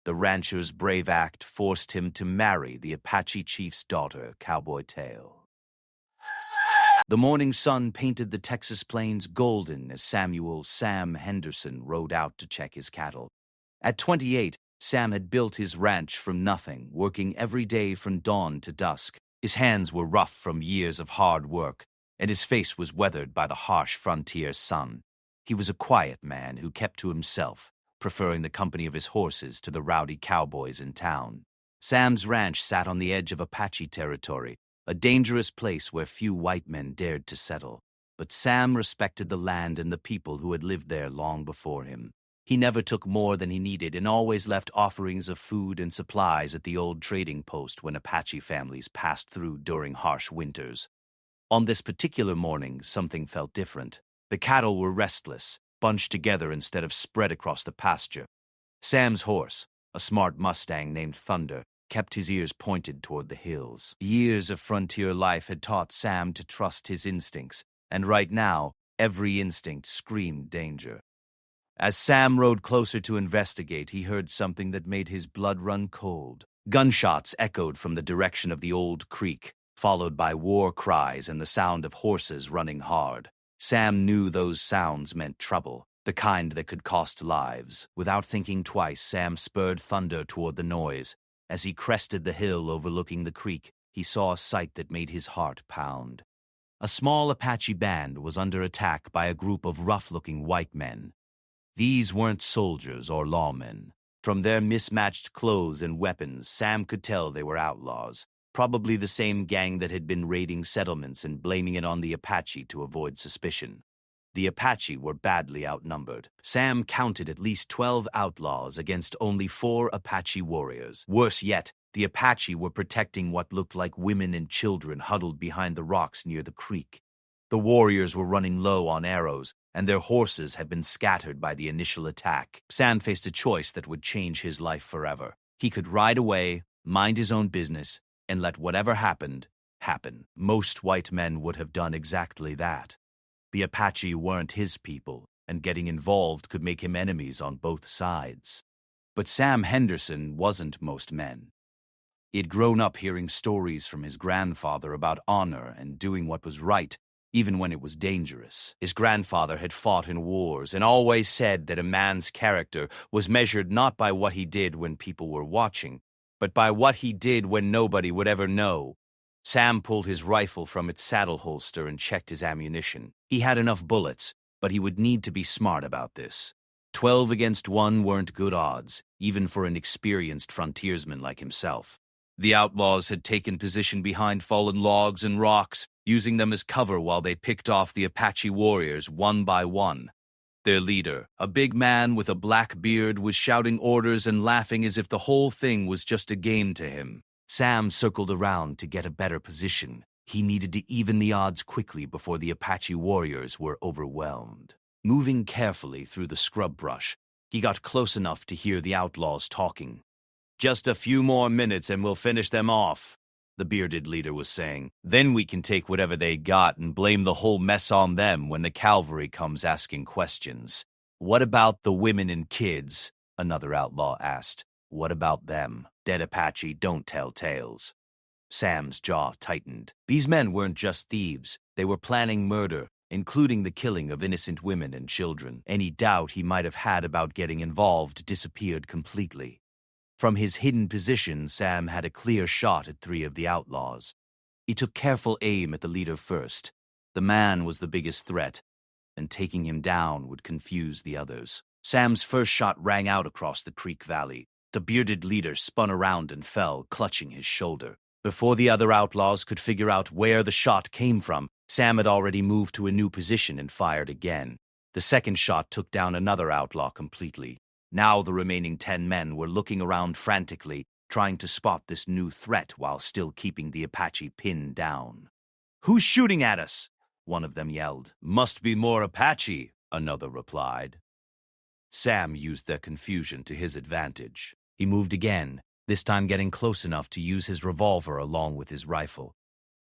The rancher's brave act forced him to marry the Apache chief's daughter, Cowboy. The morning sun painted the Texas plains golden as Sam Henderson rode out to check his cattle. At 28, Sam had built his ranch from nothing, working every day from dawn to dusk. His hands were rough from years of hard work, and his face was weathered by the harsh frontier sun. He was a quiet man who kept to himself, preferring the company of his horses to the rowdy cowboys in town. Sam's ranch sat on the edge of Apache territory, a dangerous place where few white men dared to settle. But Sam respected the land and the people who had lived there long before him. He never took more than he needed and always left offerings of food and supplies at the old trading post when Apache families passed through during harsh winters. On this particular morning, something felt different. The cattle were restless, bunched together instead of spread across the pasture. Sam's horse, a smart Mustang named Thunder, kept his ears pointed toward the hills. Years of frontier life had taught Sam to trust his instincts, and right now, every instinct screamed danger. As Sam rode closer to investigate, he heard something that made his blood run cold. Gunshots echoed from the direction of the old creek, followed by war cries and the sound of horses running hard. Sam knew those sounds meant trouble, the kind that could cost lives. Without thinking twice, Sam spurred Thunder toward the noise. As he crested the hill overlooking the creek, he saw a sight that made his heart pound. A small Apache band was under attack by a group of rough-looking white men. These weren't soldiers or lawmen. From their mismatched clothes and weapons, Sam could tell they were outlaws, probably the same gang that had been raiding settlements and blaming it on the Apache to avoid suspicion. The Apache were badly outnumbered. Sam counted at least 12 outlaws against only 4 Apache warriors. Worse yet, the Apache were protecting what looked like women and children huddled behind the rocks near the creek. The warriors were running low on arrows, and their horses had been scattered by the initial attack. Sam faced a choice that would change his life forever. He could ride away, mind his own business, and let whatever happened, happen. Most white men would have done exactly that. The Apache weren't his people, and getting involved could make him enemies on both sides. But Sam Henderson wasn't most men. He'd grown up hearing stories from his grandfather about honor and doing what was right, even when it was dangerous. His grandfather had fought in wars and always said that a man's character was measured not by what he did when people were watching, but by what he did when nobody would ever know. Sam pulled his rifle from its saddle holster and checked his ammunition. He had enough bullets, but he would need to be smart about this. 12 against 1 weren't good odds, even for an experienced frontiersman like himself. The outlaws had taken position behind fallen logs and rocks, using them as cover while they picked off the Apache warriors one by one. Their leader, a big man with a black beard, was shouting orders and laughing as if the whole thing was just a game to him. Sam circled around to get a better position. He needed to even the odds quickly before the Apache warriors were overwhelmed. Moving carefully through the scrub brush, he got close enough to hear the outlaws talking. "Just a few more minutes and we'll finish them off," the bearded leader was saying. "Then we can take whatever they got and blame the whole mess on them when the cavalry comes asking questions." "What about the women and kids?" another outlaw asked. "What about them? Dead Apache don't tell tales." Sam's jaw tightened. These men weren't just thieves. They were planning murder, including the killing of innocent women and children. Any doubt he might have had about getting involved disappeared completely. From his hidden position, Sam had a clear shot at 3 of the outlaws. He took careful aim at the leader first. The man was the biggest threat, and taking him down would confuse the others. Sam's first shot rang out across the creek valley. The bearded leader spun around and fell, clutching his shoulder. Before the other outlaws could figure out where the shot came from, Sam had already moved to a new position and fired again. The second shot took down another outlaw completely. Now the remaining 10 men were looking around frantically, trying to spot this new threat while still keeping the Apache pinned down. "Who's shooting at us?" one of them yelled. "Must be more Apache," another replied. Sam used their confusion to his advantage. He moved again, this time getting close enough to use his revolver along with his rifle.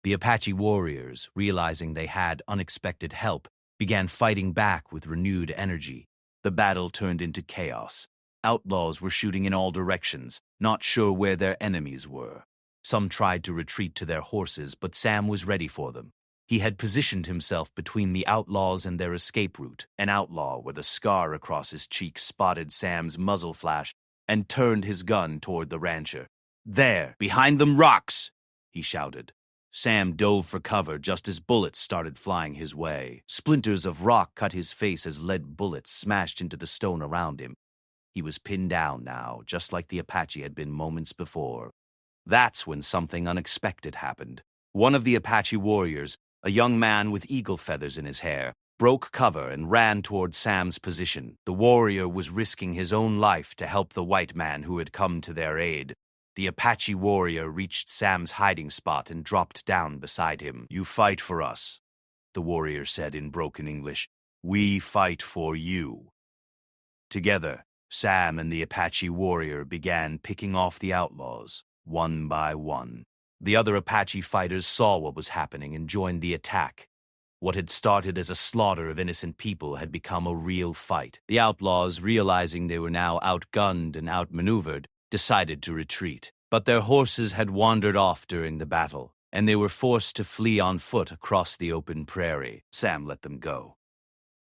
The Apache warriors, realizing they had unexpected help, began fighting back with renewed energy. The battle turned into chaos. Outlaws were shooting in all directions, not sure where their enemies were. Some tried to retreat to their horses, but Sam was ready for them. He had positioned himself between the outlaws and their escape route. An outlaw with a scar across his cheek spotted Sam's muzzle flash and turned his gun toward the rancher. "There, behind them rocks!" he shouted. Sam dove for cover just as bullets started flying his way. Splinters of rock cut his face as lead bullets smashed into the stone around him. He was pinned down now, just like the Apache had been moments before. That's when something unexpected happened. One of the Apache warriors, a young man with eagle feathers in his hair, broke cover and ran toward Sam's position. The warrior was risking his own life to help the white man who had come to their aid. The Apache warrior reached Sam's hiding spot and dropped down beside him. "You fight for us," the warrior said in broken English. "We fight for you." Together, Sam and the Apache warrior began picking off the outlaws, one by one. The other Apache fighters saw what was happening and joined the attack. What had started as a slaughter of innocent people had become a real fight. The outlaws, realizing they were now outgunned and outmaneuvered, decided to retreat. But their horses had wandered off during the battle, and they were forced to flee on foot across the open prairie. Sam let them go.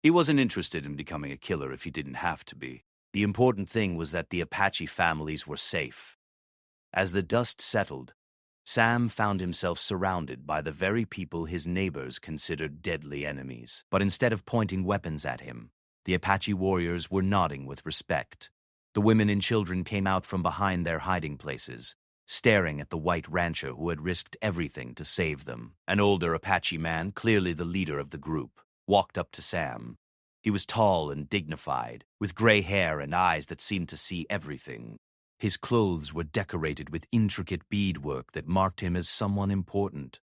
He wasn't interested in becoming a killer if he didn't have to be. The important thing was that the Apache families were safe. As the dust settled, Sam found himself surrounded by the very people his neighbors considered deadly enemies. But instead of pointing weapons at him, the Apache warriors were nodding with respect. The women and children came out from behind their hiding places, staring at the white rancher who had risked everything to save them. An older Apache man, clearly the leader of the group, walked up to Sam. He was tall and dignified, with gray hair and eyes that seemed to see everything. His clothes were decorated with intricate beadwork that marked him as someone important.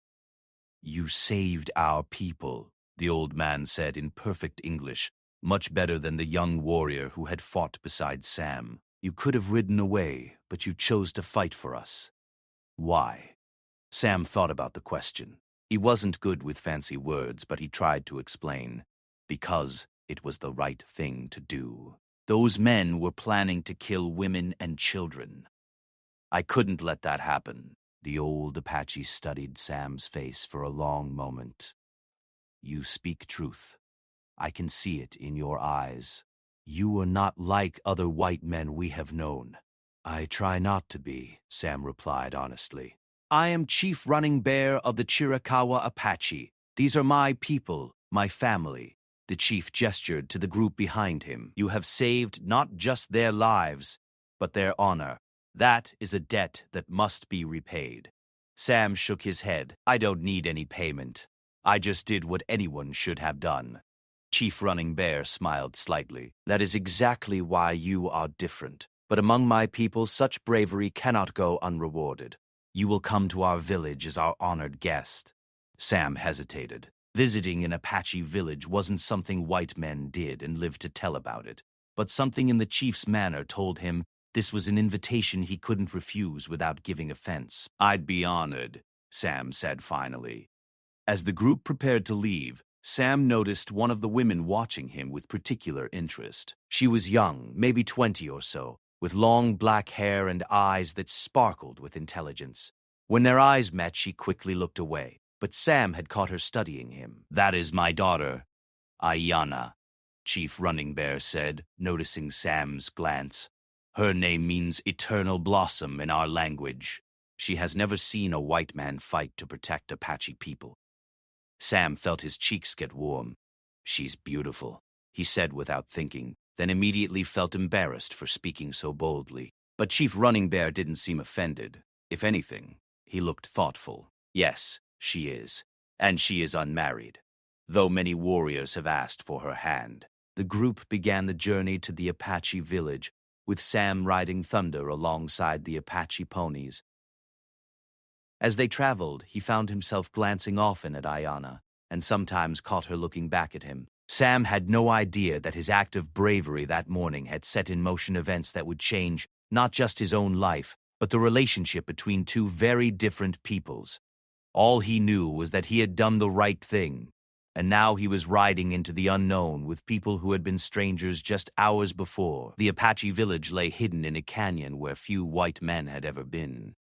"You saved our people," the old man said in perfect English, much better than the young warrior who had fought beside Sam. "You could have ridden away, but you chose to fight for us. Why?" Sam thought about the question. He wasn't good with fancy words, but he tried to explain. "Because it was the right thing to do. Those men were planning to kill women and children. I couldn't let that happen." The old Apache studied Sam's face for a long moment. "You speak truth. I can see it in your eyes. You are not like other white men we have known." "I try not to be," Sam replied honestly. "I am Chief Running Bear of the Chiricahua Apache. These are my people, my family." The chief gestured to the group behind him. "You have saved not just their lives, but their honor. That is a debt that must be repaid." Sam shook his head. "I don't need any payment. I just did what anyone should have done." Chief Running Bear smiled slightly. "That is exactly why you are different. But among my people, such bravery cannot go unrewarded. You will come to our village as our honored guest." Sam hesitated. Visiting an Apache village wasn't something white men did and lived to tell about it. But something in the chief's manner told him this was an invitation he couldn't refuse without giving offense. "I'd be honored," Sam said finally. As the group prepared to leave, Sam noticed one of the women watching him with particular interest. She was young, maybe 20 or so, with long black hair and eyes that sparkled with intelligence. When their eyes met, she quickly looked away, but Sam had caught her studying him. "That is my daughter, Ayana," Chief Running Bear said, noticing Sam's glance. "Her name means eternal blossom in our language. She has never seen a white man fight to protect Apache people." Sam felt his cheeks get warm. "She's beautiful," he said without thinking, then immediately felt embarrassed for speaking so boldly. But Chief Running Bear didn't seem offended. If anything, he looked thoughtful. "Yes, she is, and she is unmarried, though many warriors have asked for her hand." The group began the journey to the Apache village, with Sam riding Thunder alongside the Apache ponies. As they traveled, he found himself glancing often at Ayana, and sometimes caught her looking back at him. Sam had no idea that his act of bravery that morning had set in motion events that would change not just his own life, but the relationship between two very different peoples. All he knew was that he had done the right thing, And now he was riding into the unknown with people who had been strangers just hours before. The Apache village lay hidden in a canyon where few white men had ever been.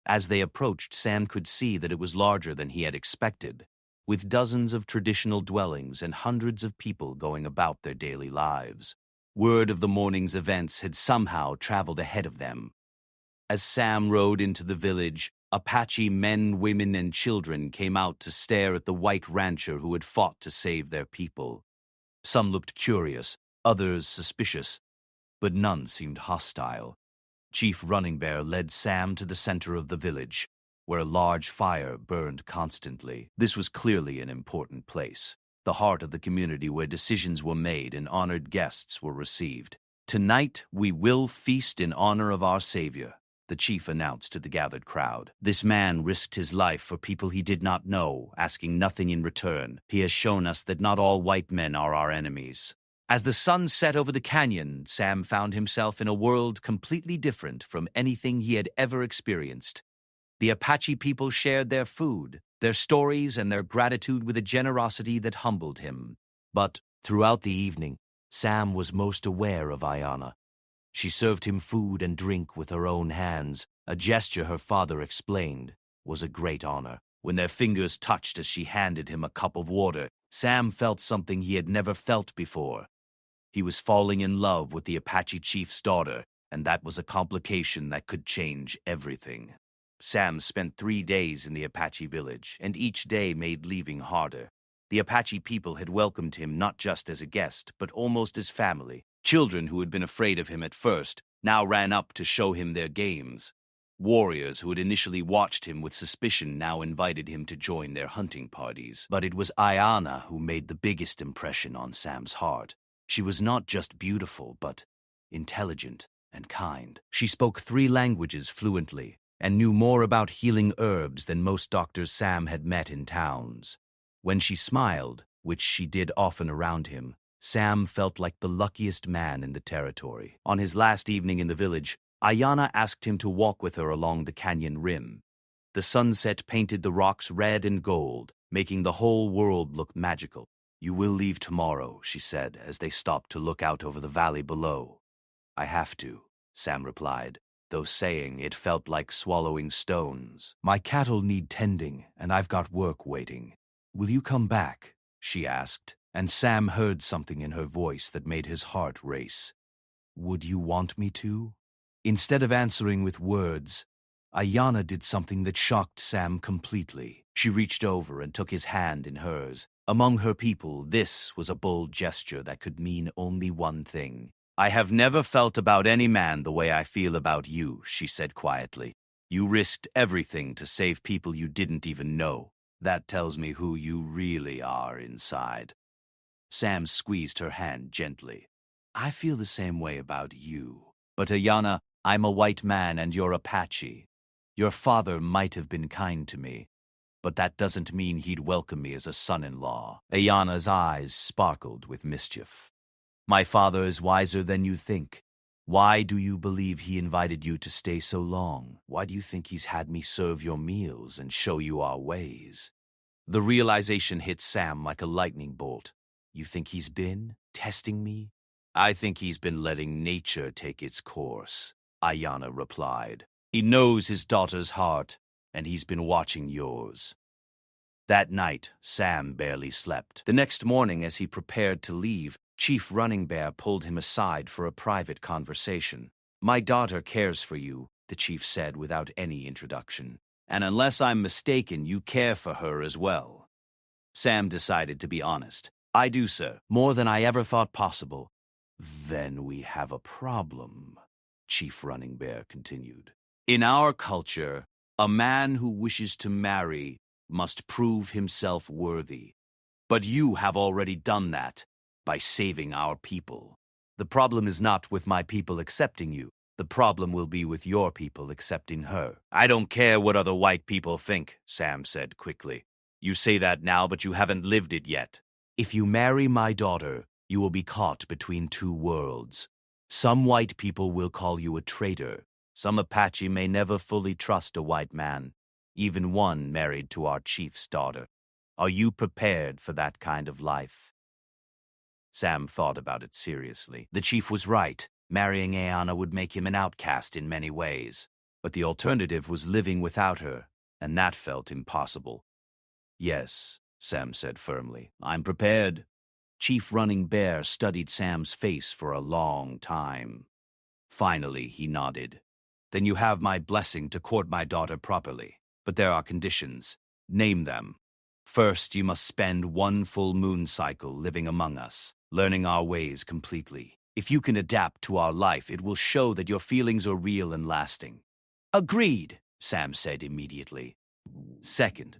As they approached, Sam could see that it was larger than he had expected, with dozens of traditional dwellings and hundreds of people going about their daily lives. Word of the morning's events had somehow traveled ahead of them. As Sam rode into the village, Apache men, women, and children came out to stare at the white rancher who had fought to save their people. Some looked curious, others suspicious, but none seemed hostile. Chief Running Bear led Sam to the center of the village, where a large fire burned constantly. This was clearly an important place, the heart of the community where decisions were made and honored guests were received. "Tonight we will feast in honor of our savior," the chief announced to the gathered crowd. "This man risked his life for people he did not know, asking nothing in return. He has shown us that not all white men are our enemies." As the sun set over the canyon, Sam found himself in a world completely different from anything he had ever experienced. The Apache people shared their food, their stories, and their gratitude with a generosity that humbled him. But throughout the evening, Sam was most aware of Ayanna. She served him food and drink with her own hands, a gesture her father explained was a great honor. When their fingers touched as she handed him a cup of water, Sam felt something he had never felt before. He was falling in love with the Apache chief's daughter, and that was a complication that could change everything. Sam spent 3 days in the Apache village, and each day made leaving harder. The Apache people had welcomed him not just as a guest, but almost as family. Children who had been afraid of him at first now ran up to show him their games. Warriors who had initially watched him with suspicion now invited him to join their hunting parties. But it was Ayanna who made the biggest impression on Sam's heart. She was not just beautiful, but intelligent and kind. She spoke 3 languages fluently and knew more about healing herbs than most doctors Sam had met in towns. When she smiled, which she did often around him, Sam felt like the luckiest man in the territory. On his last evening in the village, Ayanna asked him to walk with her along the canyon rim. The sunset painted the rocks red and gold, making the whole world look magical. "You will leave tomorrow," she said, as they stopped to look out over the valley below. "I have to," Sam replied, though saying it felt like swallowing stones. "My cattle need tending, and I've got work waiting. Will you come back?" she asked, and Sam heard something in her voice that made his heart race. "Would you want me to?" Instead of answering with words, Ayanna did something that shocked Sam completely. She reached over and took his hand in hers. Among her people, this was a bold gesture that could mean only one thing. "I have never felt about any man the way I feel about you," she said quietly. "You risked everything to save people you didn't even know. That tells me who you really are inside." Sam squeezed her hand gently. "I feel the same way about you. But Ayanna, I'm a white man and you're Apache. Your father might have been kind to me, but that doesn't mean he'd welcome me as a son-in-law." Ayanna's eyes sparkled with mischief. "My father is wiser than you think. Why do you believe he invited you to stay so long? Why do you think he's had me serve your meals and show you our ways?" The realization hit Sam like a lightning bolt. "You think he's been testing me?" "I think he's been letting nature take its course," Ayanna replied. "He knows his daughter's heart, and he's been watching yours." That night, Sam barely slept. The next morning, as he prepared to leave, Chief Running Bear pulled him aside for a private conversation. "My daughter cares for you," the chief said without any introduction. "And unless I'm mistaken, you care for her as well." Sam decided to be honest. "I do, sir. More than I ever thought possible." "Then we have a problem," Chief Running Bear continued. "In our culture, a man who wishes to marry must prove himself worthy. But you have already done that by saving our people. The problem is not with my people accepting you. The problem will be with your people accepting her." "I don't care what other white people think," Sam said quickly. "You say that now, but you haven't lived it yet. If you marry my daughter, you will be caught between 2 worlds. Some white people will call you a traitor. Some Apache may never fully trust a white man, even one married to our chief's daughter. Are you prepared for that kind of life? Sam thought about it seriously. The chief was right. Marrying Ayanna would make him an outcast in many ways. But the alternative was living without her, and that felt impossible. Yes, Sam said firmly. I'm prepared. Chief Running Bear studied Sam's face for a long time. Finally, he nodded. Then you have my blessing to court my daughter properly. But there are conditions. Name them. First, you must spend one full moon cycle living among us, learning our ways completely. If you can adapt to our life, it will show that your feelings are real and lasting. Agreed, Sam said immediately. Second,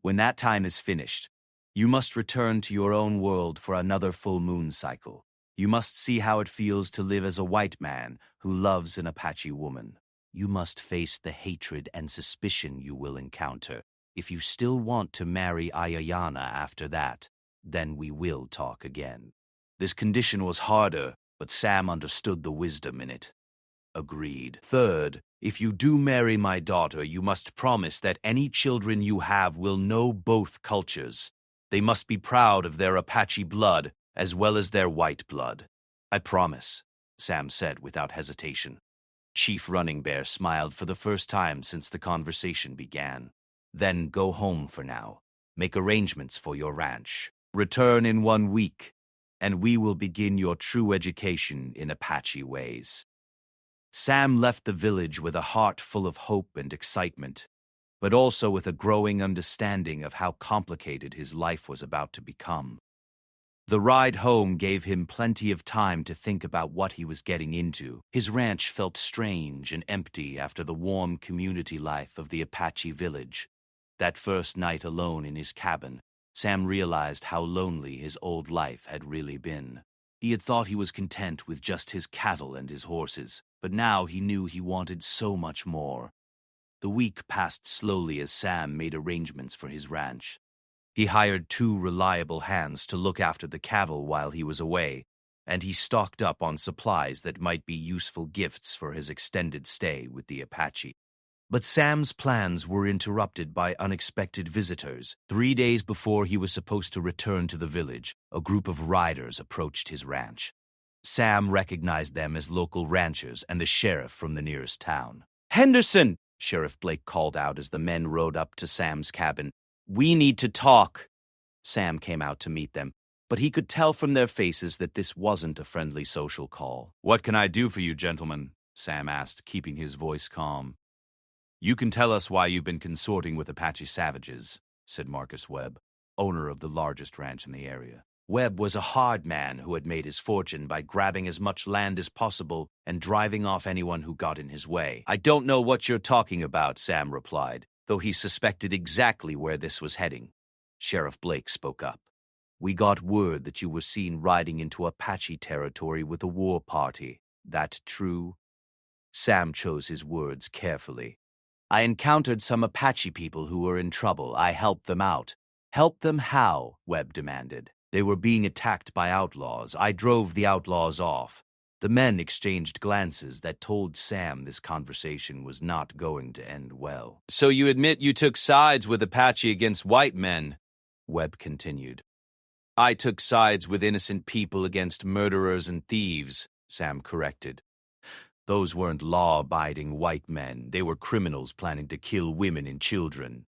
when that time is finished, you must return to your own world for another full moon cycle. You must see how it feels to live as a white man who loves an Apache woman. You must face the hatred and suspicion you will encounter. If you still want to marry Ayanna after that, then we will talk again. This condition was harder, but Sam understood the wisdom in it. Agreed. Third, if you do marry my daughter, you must promise that any children you have will know both cultures. They must be proud of their Apache blood as well as their white blood. I promise, Sam said without hesitation. Chief Running Bear smiled for the first time since the conversation began. Then go home for now. Make arrangements for your ranch. Return in 1 week, and we will begin your true education in Apache ways. Sam left the village with a heart full of hope and excitement, but also with a growing understanding of how complicated his life was about to become. The ride home gave him plenty of time to think about what he was getting into. His ranch felt strange and empty after the warm community life of the Apache village. That first night alone in his cabin, Sam realized how lonely his old life had really been. He had thought he was content with just his cattle and his horses, but now he knew he wanted so much more. The week passed slowly as Sam made arrangements for his ranch. He hired 2 reliable hands to look after the cattle while he was away, and he stocked up on supplies that might be useful gifts for his extended stay with the Apache. But Sam's plans were interrupted by unexpected visitors. 3 days before he was supposed to return to the village, a group of riders approached his ranch. Sam recognized them as local ranchers and the sheriff from the nearest town. "Henderson!" Sheriff Blake called out as the men rode up to Sam's cabin. "We need to talk." Sam came out to meet them, but he could tell from their faces that this wasn't a friendly social call. "What can I do for you, gentlemen?" Sam asked, keeping his voice calm. "You can tell us why you've been consorting with Apache savages," said Marcus Webb, owner of the largest ranch in the area. Webb was a hard man who had made his fortune by grabbing as much land as possible and driving off anyone who got in his way. "I don't know what you're talking about," Sam replied, though he suspected exactly where this was heading. Sheriff Blake spoke up. "We got word that you were seen riding into Apache territory with a war party. That true?" Sam chose his words carefully. "I encountered some Apache people who were in trouble. I helped them out." "Help them how?" Webb demanded. "They were being attacked by outlaws. I drove the outlaws off." The men exchanged glances that told Sam this conversation was not going to end well. "So you admit you took sides with Apache against white men?" Webb continued. "I took sides with innocent people against murderers and thieves," Sam corrected. "Those weren't law-abiding white men. They were criminals planning to kill women and children."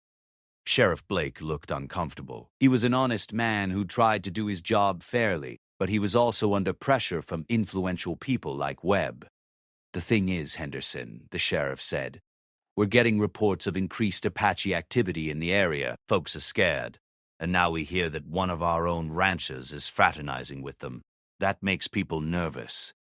Sheriff Blake looked uncomfortable. He was an honest man who tried to do his job fairly, but he was also under pressure from influential people like Webb. "The thing is, Henderson," the sheriff said, "we're getting reports of increased Apache activity in the area. Folks are scared. And now we hear that one of our own ranchers is fraternizing with them. That makes people nervous.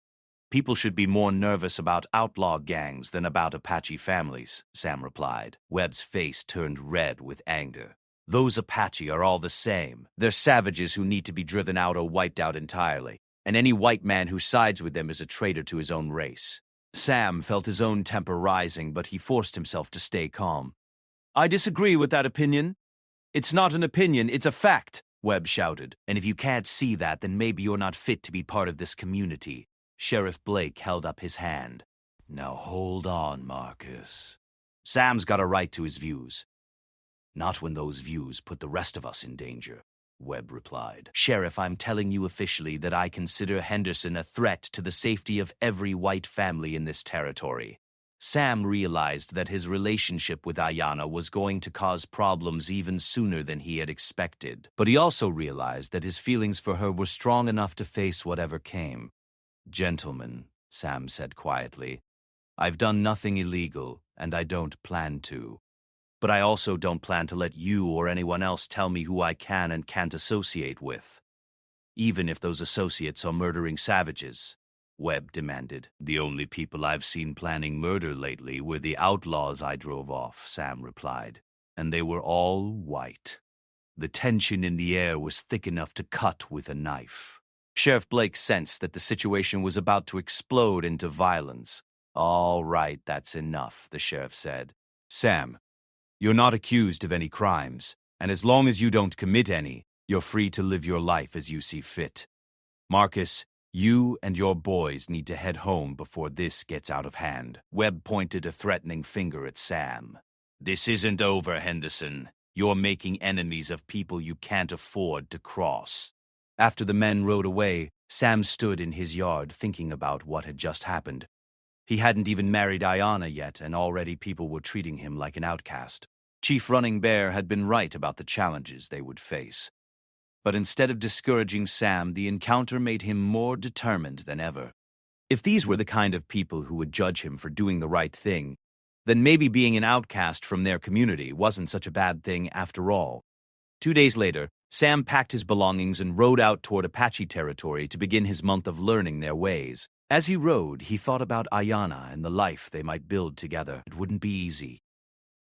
People should be more nervous about outlaw gangs than about Apache families," Sam replied. Webb's face turned red with anger. "Those Apache are all the same. They're savages who need to be driven out or wiped out entirely, and any white man who sides with them is a traitor to his own race." Sam felt his own temper rising, but he forced himself to stay calm. "I disagree with that opinion." "It's not an opinion, it's a fact," Webb shouted. "And if you can't see that, then maybe you're not fit to be part of this community." Sheriff Blake held up his hand. "Now hold on, Marcus. Sam's got a right to his views. Not when those views put the rest of us in danger, Webb replied. Sheriff, I'm telling you officially that I consider Henderson a threat to the safety of every white family in this territory. Sam realized that his relationship with Ayanna was going to cause problems even sooner than he had expected, but he also realized that his feelings for her were strong enough to face whatever came. Gentlemen, Sam said quietly, I've done nothing illegal, and I don't plan to. But I also don't plan to let you or anyone else tell me who I can and can't associate with. Even if those associates are murdering savages, Webb demanded. The only people I've seen planning murder lately were the outlaws I drove off, Sam replied, and they were all white. The tension in the air was thick enough to cut with a knife. Sheriff Blake sensed that the situation was about to explode into violence. All right, that's enough, the sheriff said. Sam, you're not accused of any crimes, and as long as you don't commit any, you're free to live your life as you see fit. Marcus, you and your boys need to head home before this gets out of hand. Webb pointed a threatening finger at Sam. This isn't over, Henderson. You're making enemies of people you can't afford to cross. After the men rode away, Sam stood in his yard thinking about what had just happened. He hadn't even married Ayanna yet, and already people were treating him like an outcast. Chief Running Bear had been right about the challenges they would face. But instead of discouraging Sam, the encounter made him more determined than ever. If these were the kind of people who would judge him for doing the right thing, then maybe being an outcast from their community wasn't such a bad thing after all. 2 days later, Sam packed his belongings and rode out toward Apache territory to begin his month of learning their ways. As he rode, he thought about Ayanna and the life they might build together. It wouldn't be easy.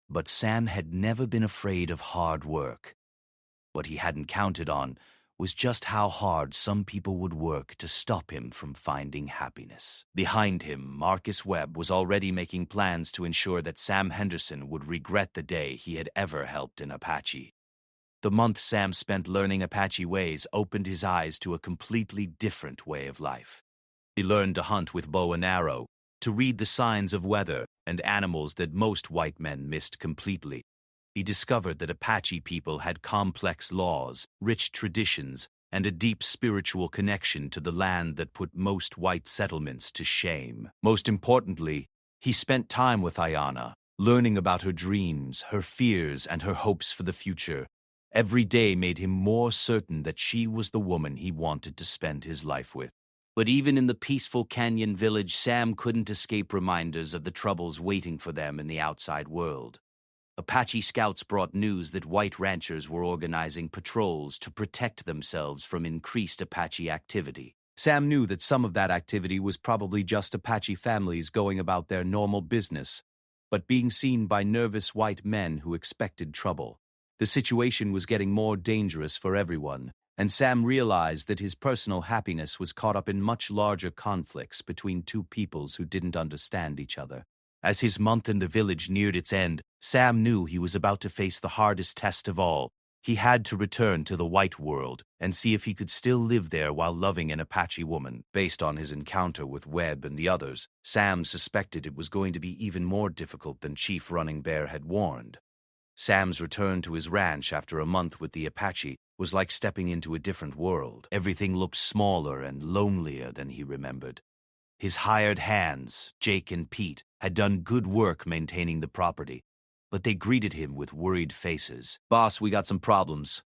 But Sam had never been afraid of hard work. What he hadn't counted on was just how hard some people would work to stop him from finding happiness. Behind him, Marcus Webb was already making plans to ensure that Sam Henderson would regret the day he had ever helped an Apache. The month Sam spent learning Apache ways opened his eyes to a completely different way of life. He learned to hunt with bow and arrow, to read the signs of weather and animals that most white men missed completely. He discovered that Apache people had complex laws, rich traditions, and a deep spiritual connection to the land that put most white settlements to shame. Most importantly, he spent time with Ayanna, learning about her dreams, her fears, and her hopes for the future. Every day made him more certain that she was the woman he wanted to spend his life with. But even in the peaceful canyon village, Sam couldn't escape reminders of the troubles waiting for them in the outside world. Apache scouts brought news that white ranchers were organizing patrols to protect themselves from increased Apache activity. Sam knew that some of that activity was probably just Apache families going about their normal business, but being seen by nervous white men who expected trouble. The situation was getting more dangerous for everyone, and Sam realized that his personal happiness was caught up in much larger conflicts between two peoples who didn't understand each other. As his month in the village neared its end, Sam knew he was about to face the hardest test of all. He had to return to the white world and see if he could still live there while loving an Apache woman. Based on his encounter with Webb and the others, Sam suspected it was going to be even more difficult than Chief Running Bear had warned. Sam's return to his ranch after a month with the Apache was like stepping into a different world. Everything looked smaller and lonelier than he remembered. His hired hands, Jake and Pete, had done good work maintaining the property, but they greeted him with worried faces. "Boss, we got some problems,"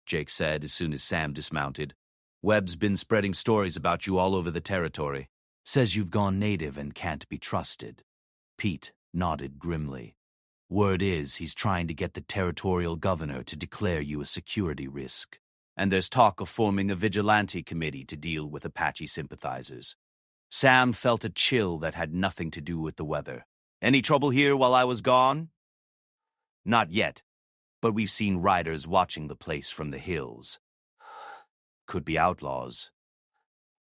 Jake said as soon as Sam dismounted. "Webb's been spreading stories about you all over the territory. Says you've gone native and can't be trusted." Pete nodded grimly. "Word is he's trying to get the territorial governor to declare you a security risk. And there's talk of forming a vigilante committee to deal with Apache sympathizers." Sam felt a chill that had nothing to do with the weather. "Any trouble here while I was gone?" "Not yet, but we've seen riders watching the place from the hills. Could be outlaws.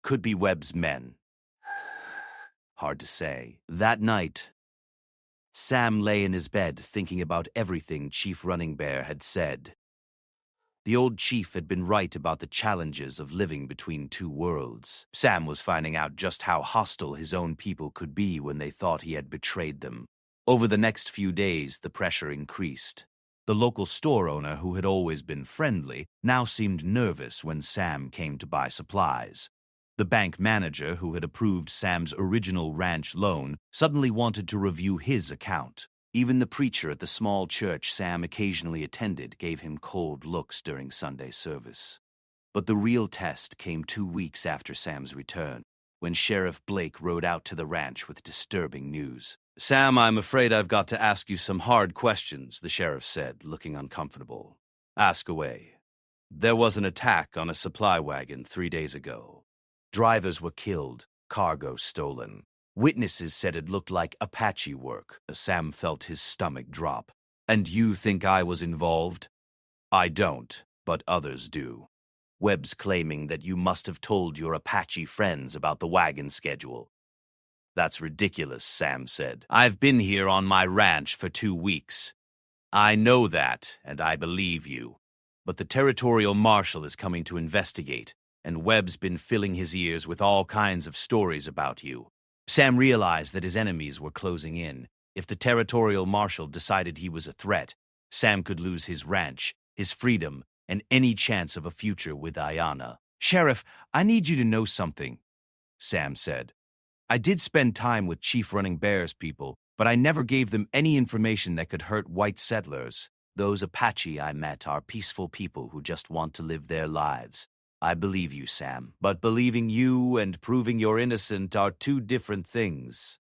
Could be Webb's men. Hard to say." That night, Sam lay in his bed thinking about everything Chief Running Bear had said. The old chief had been right about the challenges of living between two worlds. Sam was finding out just how hostile his own people could be when they thought he had betrayed them. Over the next few days, the pressure increased. The local store owner, who had always been friendly, now seemed nervous when Sam came to buy supplies. The bank manager, who had approved Sam's original ranch loan, suddenly wanted to review his account. Even the preacher at the small church Sam occasionally attended gave him cold looks during Sunday service. But the real test came 2 weeks after Sam's return, when Sheriff Blake rode out to the ranch with disturbing news. "Sam, I'm afraid I've got to ask you some hard questions," the sheriff said, looking uncomfortable. "Ask away." "There was an attack on a supply wagon 3 days ago. Drivers were killed, cargo stolen. Witnesses said it looked like Apache work." Sam felt his stomach drop. "And you think I was involved?" "I don't, but others do. Webb's claiming that you must have told your Apache friends about the wagon schedule." "That's ridiculous," Sam said. "I've been here on my ranch for 2 weeks. I know that, and I believe you. But the territorial marshal is coming to investigate, and Webb's been filling his ears with all kinds of stories about you." Sam realized that his enemies were closing in. If the territorial marshal decided he was a threat, Sam could lose his ranch, his freedom, and any chance of a future with Ayanna. "Sheriff, I need you to know something," Sam said. "I did spend time with Chief Running Bear's people, but I never gave them any information that could hurt white settlers. Those Apache I met are peaceful people who just want to live their lives. I believe you, Sam, but believing you and proving you're innocent are 2 different things."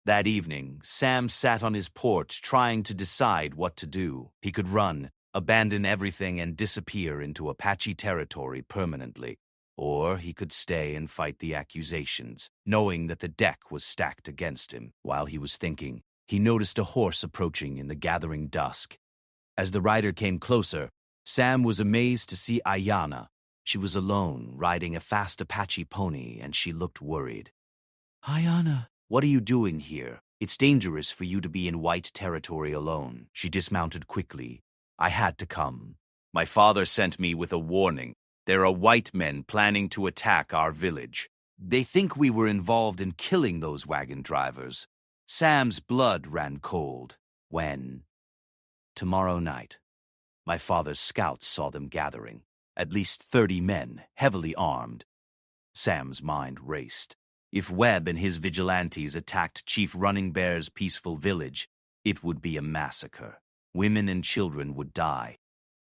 That evening, Sam sat on his porch trying to decide what to do. He could run, abandon everything, and disappear into Apache territory permanently. Or he could stay and fight the accusations, knowing that the deck was stacked against him. While he was thinking, he noticed a horse approaching in the gathering dusk. As the rider came closer, Sam was amazed to see Ayanna. She was alone, riding a fast Apache pony, and she looked worried. "Ayanna, what are you doing here? It's dangerous for you to be in white territory alone." She dismounted quickly. "I had to come. My father sent me with a warning. There are white men planning to attack our village. They think we were involved in killing those wagon drivers." Sam's blood ran cold. "When?" "Tomorrow night. My father's scouts saw them gathering. At least 30 men, heavily armed." Sam's mind raced. If Webb and his vigilantes attacked Chief Running Bear's peaceful village, it would be a massacre. Women and children would die,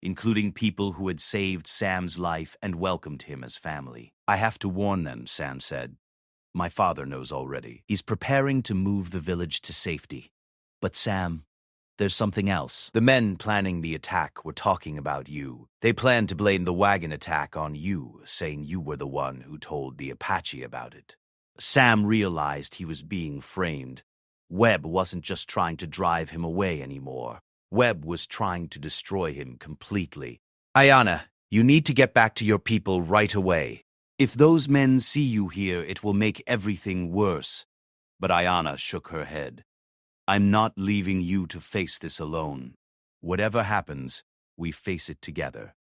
including people who had saved Sam's life and welcomed him as family. "I have to warn them," Sam said. "My father knows already. He's preparing to move the village to safety. But Sam, there's something else. The men planning the attack were talking about you. They planned to blame the wagon attack on you, saying you were the one who told the Apache about it." Sam realized he was being framed. Webb wasn't just trying to drive him away anymore. Webb was trying to destroy him completely. "Ayanna, you need to get back to your people right away. If those men see you here, it will make everything worse." But Ayanna shook her head. "I'm not leaving you to face this alone. Whatever happens, we face it together."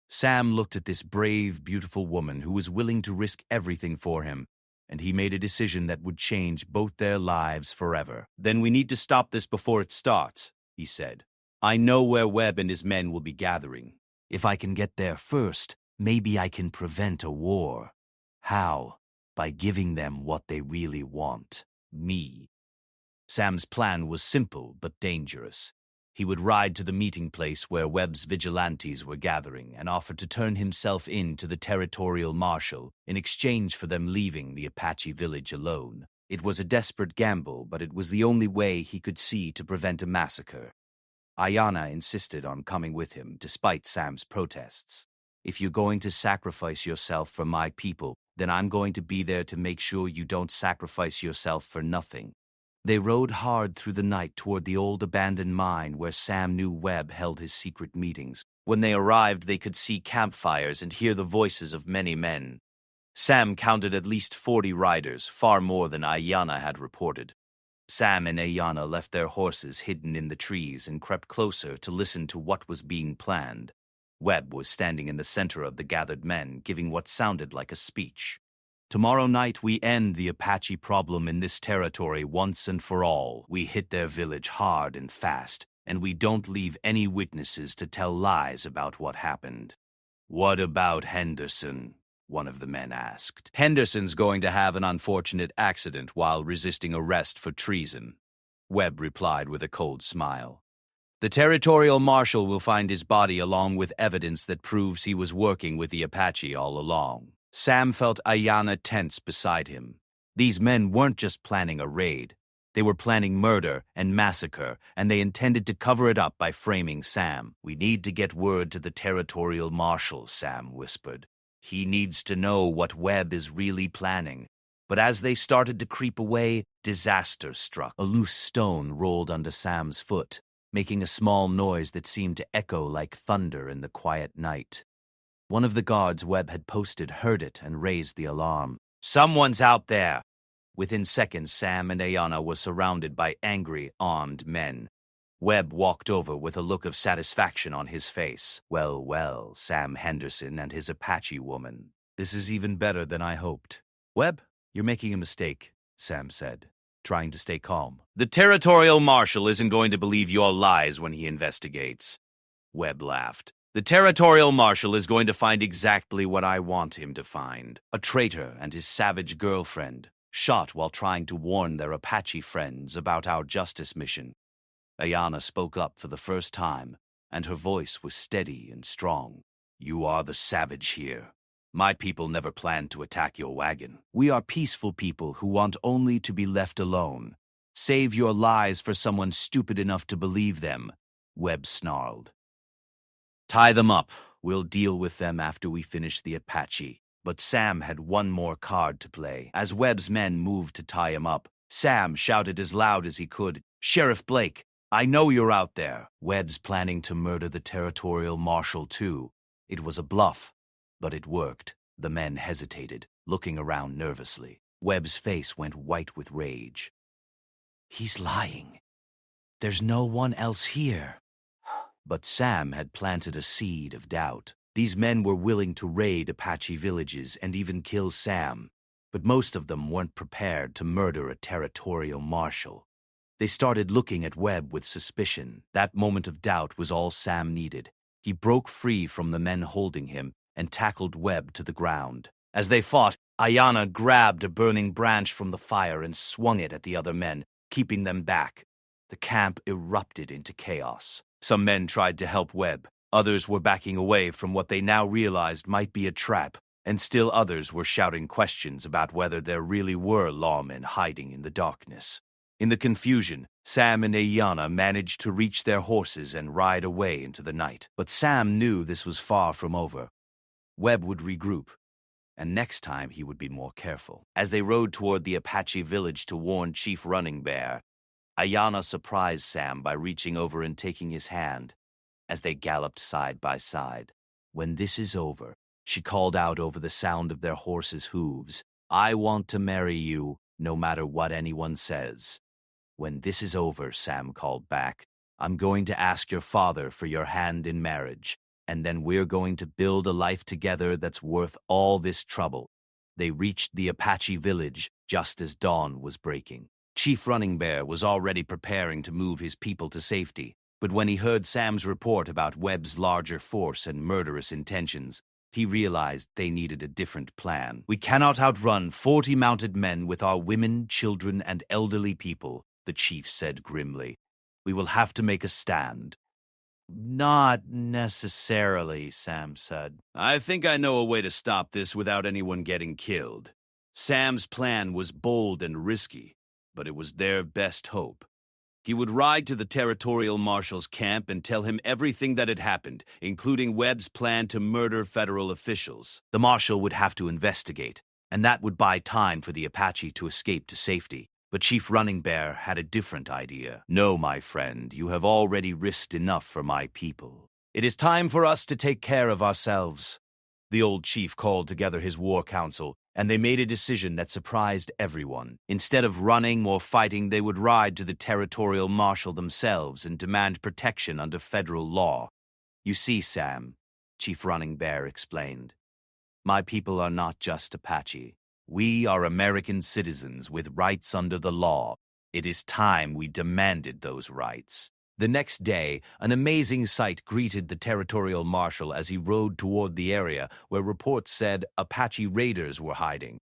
Sam looked at this brave, beautiful woman who was willing to risk everything for him, and he made a decision that would change both their lives forever. "Then we need to stop this before it starts," he said. "I know where Webb and his men will be gathering. If I can get there first, maybe I can prevent a war." "How?" "By giving them what they really want. Me." Sam's plan was simple but dangerous. He would ride to the meeting place where Webb's vigilantes were gathering and offer to turn himself in to the territorial marshal in exchange for them leaving the Apache village alone. It was a desperate gamble, but it was the only way he could see to prevent a massacre. Ayanna insisted on coming with him, despite Sam's protests. "If you're going to sacrifice yourself for my people, then I'm going to be there to make sure you don't sacrifice yourself for nothing." They rode hard through the night toward the old abandoned mine where Sam knew Webb held his secret meetings. When they arrived, they could see campfires and hear the voices of many men. Sam counted at least 40 riders, far more than Ayanna had reported. Sam and Ayanna left their horses hidden in the trees and crept closer to listen to what was being planned. Webb was standing in the center of the gathered men, giving what sounded like a speech. "Tomorrow night we end the Apache problem in this territory once and for all. We hit their village hard and fast. and we don't leave any witnesses to tell lies about what happened." "What about Henderson?" one of the men asked. "Henderson's going to have an unfortunate accident while resisting arrest for treason," Webb replied with a cold smile. "The territorial marshal will find his body along with evidence that proves he was working with the Apache all along." Sam felt Ayanna tense beside him. These men weren't just planning a raid. They were planning murder and massacre, and they intended to cover it up by framing Sam. "We need to get word to the territorial marshal," Sam whispered. "He needs to know what Webb is really planning." But as they started to creep away, disaster struck. A loose stone rolled under Sam's foot, making a small noise that seemed to echo like thunder in the quiet night. One of the guards Webb had posted heard it and raised the alarm. "Someone's out there!" Within seconds, Sam and Ayanna were surrounded by angry, armed men. Webb walked over with a look of satisfaction on his face. "Well, well, Sam Henderson and his Apache woman. This is even better than I hoped." "Webb, you're making a mistake," Sam said, trying to stay calm. "The territorial marshal isn't going to believe your lies when he investigates." Webb laughed. "The territorial marshal is going to find exactly what I want him to find. A traitor and his savage girlfriend, shot while trying to warn their Apache friends about our justice mission." Ayanna spoke up for the first time, and her voice was steady and strong. "You are the savage here. My people never planned to attack your wagon. We are peaceful people who want only to be left alone. Save your lies for someone stupid enough to believe them," Webb snarled. "Tie them up. We'll deal with them after we finish the Apache." But Sam had one more card to play. As Webb's men moved to tie him up, Sam shouted as loud as he could, "Sheriff Blake, I know you're out there." Webb's planning to murder the territorial marshal too. It was a bluff, but it worked. The men hesitated, looking around nervously. Webb's face went white with rage. "He's lying. There's no one else here." But Sam had planted a seed of doubt. These men were willing to raid Apache villages and even kill Sam, but most of them weren't prepared to murder a territorial marshal. They started looking at Webb with suspicion. That moment of doubt was all Sam needed. He broke free from the men holding him and tackled Webb to the ground. As they fought, Ayanna grabbed a burning branch from the fire and swung it at the other men, keeping them back. The camp erupted into chaos. Some men tried to help Webb. Others were backing away from what they now realized might be a trap, and still others were shouting questions about whether there really were lawmen hiding in the darkness. In the confusion, Sam and Ayanna managed to reach their horses and ride away into the night. But Sam knew this was far from over. Webb would regroup, and next time he would be more careful. As they rode toward the Apache village to warn Chief Running Bear, Ayanna surprised Sam by reaching over and taking his hand as they galloped side by side. "When this is over," she called out over the sound of their horses' hooves, "I want to marry you, no matter what anyone says." "When this is over," Sam called back, "I'm going to ask your father for your hand in marriage, and then we're going to build a life together that's worth all this trouble." They reached the Apache village just as dawn was breaking. Chief Running Bear was already preparing to move his people to safety, but when he heard Sam's report about Webb's larger force and murderous intentions, he realized they needed a different plan. "We cannot outrun 40 mounted men with our women, children, and elderly people," the chief said grimly. "We will have to make a stand." "Not necessarily," Sam said. "I think I know a way to stop this without anyone getting killed." Sam's plan was bold and risky, but it was their best hope. He would ride to the territorial marshal's camp and tell him everything that had happened, including Webb's plan to murder federal officials. The marshal would have to investigate, and that would buy time for the Apache to escape to safety. But Chief Running Bear had a different idea. "No, my friend, you have already risked enough for my people. It is time for us to take care of ourselves." The old chief called together his war council, and they made a decision that surprised everyone. Instead of running or fighting, they would ride to the territorial marshal themselves and demand protection under federal law. "You see, Sam," Chief Running Bear explained, "my people are not just Apache. We are American citizens with rights under the law. It is time we demanded those rights." The next day, an amazing sight greeted the territorial marshal as he rode toward the area where reports said Apache raiders were hiding.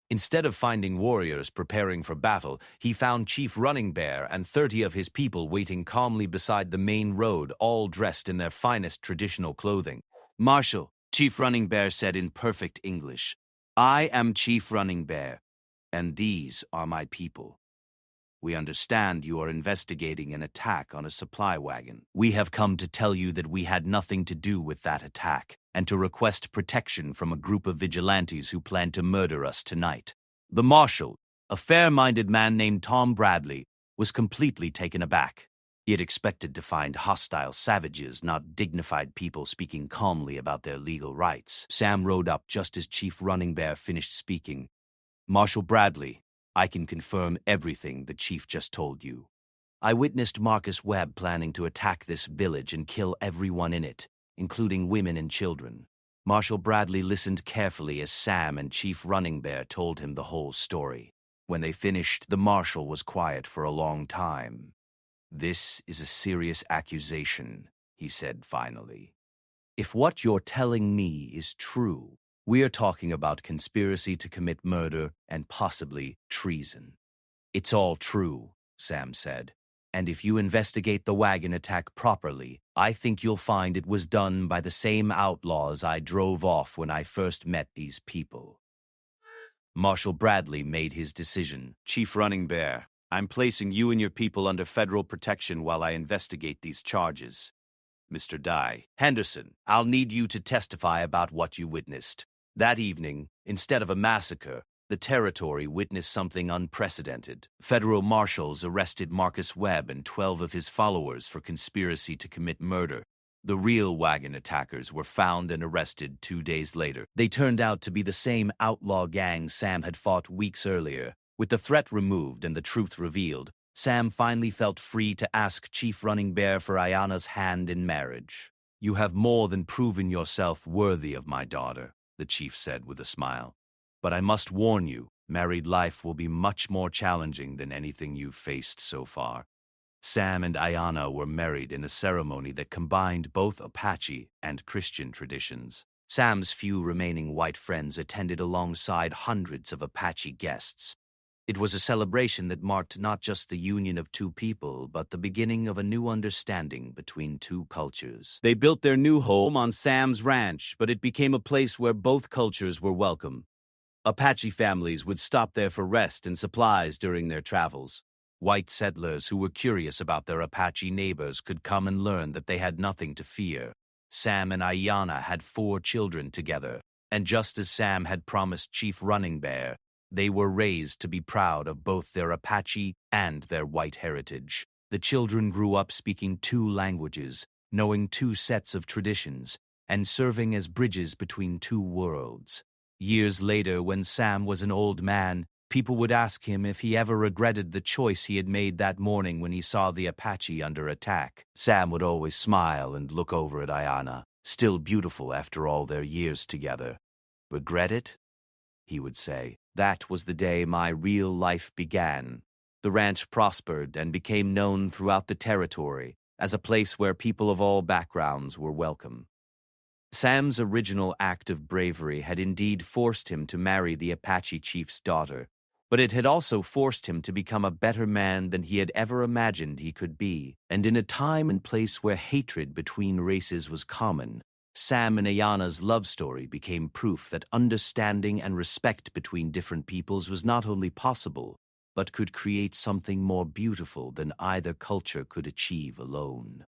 Instead of finding warriors preparing for battle, he found Chief Running Bear and 30 of his people waiting calmly beside the main road, all dressed in their finest traditional clothing. "Marshal," Chief Running Bear said in perfect English, "I am Chief Running Bear, and these are my people. We understand you are investigating an attack on a supply wagon. We have come to tell you that we had nothing to do with that attack, and to request protection from a group of vigilantes who plan to murder us tonight." The marshal, a fair-minded man named Tom Bradley, was completely taken aback. He had expected to find hostile savages, not dignified people speaking calmly about their legal rights. Sam rode up just as Chief Running Bear finished speaking. "Marshal Bradley, I can confirm everything the chief just told you. I witnessed Marcus Webb planning to attack this village and kill everyone in it, including women and children." Marshal Bradley listened carefully as Sam and Chief Running Bear told him the whole story. When they finished, the marshal was quiet for a long time. "This is a serious accusation," he said finally. "If what you're telling me is true, we are talking about conspiracy to commit murder and possibly treason." "It's all true," Sam said. "And if you investigate the wagon attack properly, I think you'll find it was done by the same outlaws I drove off when I first met these people." Marshal Bradley made his decision. "Chief Running Bear, I'm placing you and your people under federal protection while I investigate these charges. Mr. Henderson, I'll need you to testify about what you witnessed." That evening, instead of a massacre, the territory witnessed something unprecedented. Federal marshals arrested Marcus Webb and 12 of his followers for conspiracy to commit murder. The real wagon attackers were found and arrested 2 days later. They turned out to be the same outlaw gang Sam had fought weeks earlier. With the threat removed and the truth revealed, Sam finally felt free to ask Chief Running Bear for Ayana's hand in marriage. "You have more than proven yourself worthy of my daughter," the chief said with a smile. "But I must warn you, married life will be much more challenging than anything you've faced so far." Sam and Ayana were married in a ceremony that combined both Apache and Christian traditions. Sam's few remaining white friends attended alongside hundreds of Apache guests. It was a celebration that marked not just the union of two people, but the beginning of a new understanding between two cultures. They built their new home on Sam's ranch, but it became a place where both cultures were welcome. Apache families would stop there for rest and supplies during their travels. White settlers who were curious about their Apache neighbors could come and learn that they had nothing to fear. Sam and Ayana had 4 children together, and just as Sam had promised Chief Running Bear, they were raised to be proud of both their Apache and their white heritage. The children grew up speaking 2 languages, knowing 2 sets of traditions, and serving as bridges between 2 worlds. Years later, when Sam was an old man, people would ask him if he ever regretted the choice he had made that morning when he saw the Apache under attack. Sam would always smile and look over at Ayana, still beautiful after all their years together. "Regret it?" he would say. "That was the day my real life began." The ranch prospered and became known throughout the territory as a place where people of all backgrounds were welcome. Sam's original act of bravery had indeed forced him to marry the Apache chief's daughter, but it had also forced him to become a better man than he had ever imagined he could be. And in a time and place where hatred between races was common, Sam and Ayana's love story became proof that understanding and respect between different peoples was not only possible, but could create something more beautiful than either culture could achieve alone.